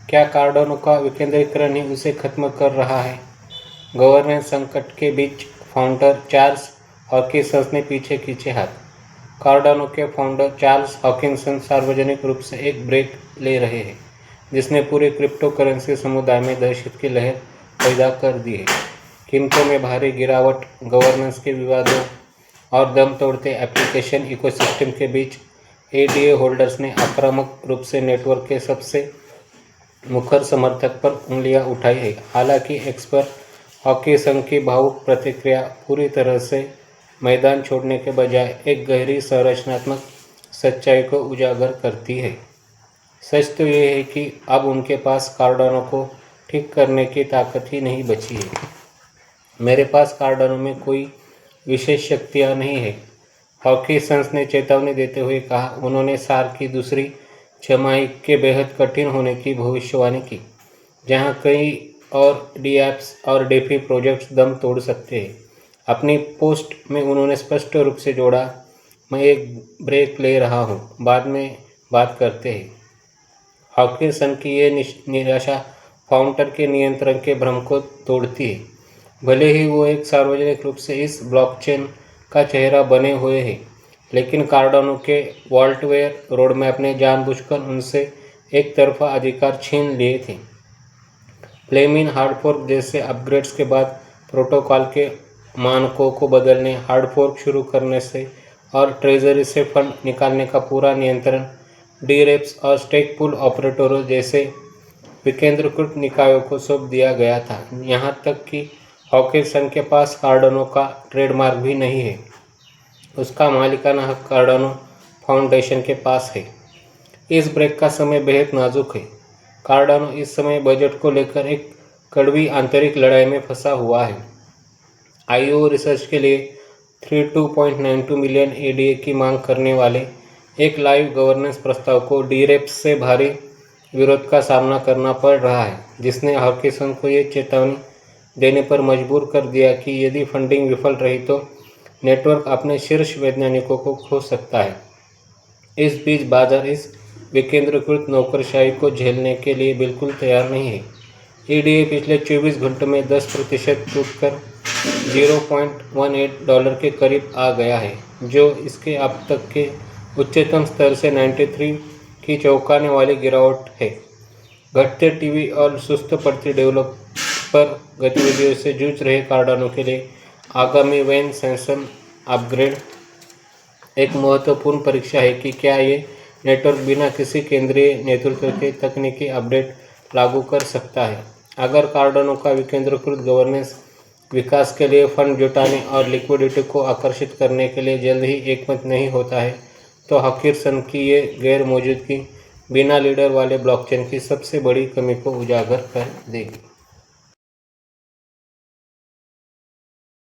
क्या कार्डानो का विकेंद्रीकरण ही उसे खत्म कर रहा है? गवर्नेंस संकट के बीच फाउंडर चार्ल्स हॉकिंसन ने पीछे खींचे हाथ। कार्डानो के फाउंडर चार्ल्स हॉकिंसन सार्वजनिक रूप से एक ब्रेक ले रहे हैं, जिसने पूरे क्रिप्टो करेंसी समुदाय में दहशत की लहर पैदा कर दी है। कीमतों में भारी गिरावट, गवर्नेंस के विवादों और दम तोड़ते एप्लीकेशन इकोसिस्टम के बीच एडीए होल्डर्स ने आक्रामक रूप से नेटवर्क के सबसे मुखर समर्थक पर उंगलियां उठाई है। हालांकि एक्सपर्ट हॉकिंसन की भावुक प्रतिक्रिया पूरी तरह से मैदान छोड़ने के बजाय एक गहरी संरचनात्मक सच्चाई को उजागर करती है। सच तो यह है कि अब उनके पास कार्डानो को ठीक करने की ताकत ही नहीं बची है। मेरे पास कार्डानो में कोई विशेष शक्तियाँ नहीं है, हॉकिंसन ने चेतावनी देते हुए कहा। उन्होंने साल की दूसरी छमाही के बेहद कठिन होने की भविष्यवाणी की, जहां कई और डीएप्स और डेफी प्रोजेक्ट्स दम तोड़ सकते हैं। अपनी पोस्ट में उन्होंने स्पष्ट रूप से जोड़ा, मैं एक ब्रेक ले रहा हूं, बाद में बात करते हैं। हॉकिंसन की ये निराशा फाउंडर के नियंत्रण के भ्रम को तोड़ती है। भले ही वो एक सार्वजनिक रूप से इस ब्लॉकचेन का चेहरा बने हुए हैं, लेकिन कार्डानो के वॉल्टवेयर रोडमैप ने जानबूझकर उनसे एक तरफा अधिकार छीन लिए थे। फ्लेमिंग हार्डफोर्क जैसे अपग्रेड्स के बाद प्रोटोकॉल के मानकों को बदलने, हार्डफोर्क शुरू करने से और ट्रेजरी से फंड निकालने का पूरा नियंत्रण डीरेप्स और स्टेक पूल ऑपरेटरों जैसे विकेंद्रीकृत निकायों को सौंप दिया गया था। यहाँ तक कि हॉकिंसन के पास कार्डानो का ट्रेडमार्क भी नहीं है। उसका मालिकाना हक कार्डानो फाउंडेशन के पास है। इस ब्रेक का समय बेहद नाजुक है। कार्डानो इस समय बजट को लेकर एक कड़वी आंतरिक लड़ाई में फंसा हुआ है। आईओ रिसर्च के लिए 32.92 मिलियन एडीए की मांग करने वाले एक लाइव गवर्नेंस प्रस्ताव को डीरेप्स से भारी विरोध का सामना करना पड़ रहा है, जिसने हॉकिंसन को ये चेतावनी देने पर मजबूर कर दिया कि यदि फंडिंग विफल रही तो नेटवर्क अपने शीर्ष वैज्ञानिकों को खो सकता है। इस बीच बाजार इस विकेंद्रीकृत नौकरशाही को झेलने के लिए बिल्कुल तैयार नहीं है। ईडीए पिछले 24 घंटों में 10% टूटकर $0.18 के करीब आ गया है, जो इसके अब तक के उच्चतम स्तर से 93 की चौंकाने वाली गिरावट है। घटते टीवी और सुस्त पड़ती डेवलपर गतिविधियों से जूझ रहे कार्डानो के लिए आगामी वैन सेंसन अपग्रेड एक महत्वपूर्ण परीक्षा है कि क्या ये नेटवर्क बिना किसी केंद्रीय नेतृत्व के तकनीकी अपडेट लागू कर सकता है। अगर कार्डानो का विकेंद्रीकृत गवर्नेंस विकास के लिए फंड जुटाने और लिक्विडिटी को आकर्षित करने के लिए जल्द ही एकमत नहीं होता है, तो हॉकिंसन की ये गैर मौजूदगी बिना लीडर वाले ब्लॉकचेन की सबसे बड़ी कमी को उजागर कर देगी।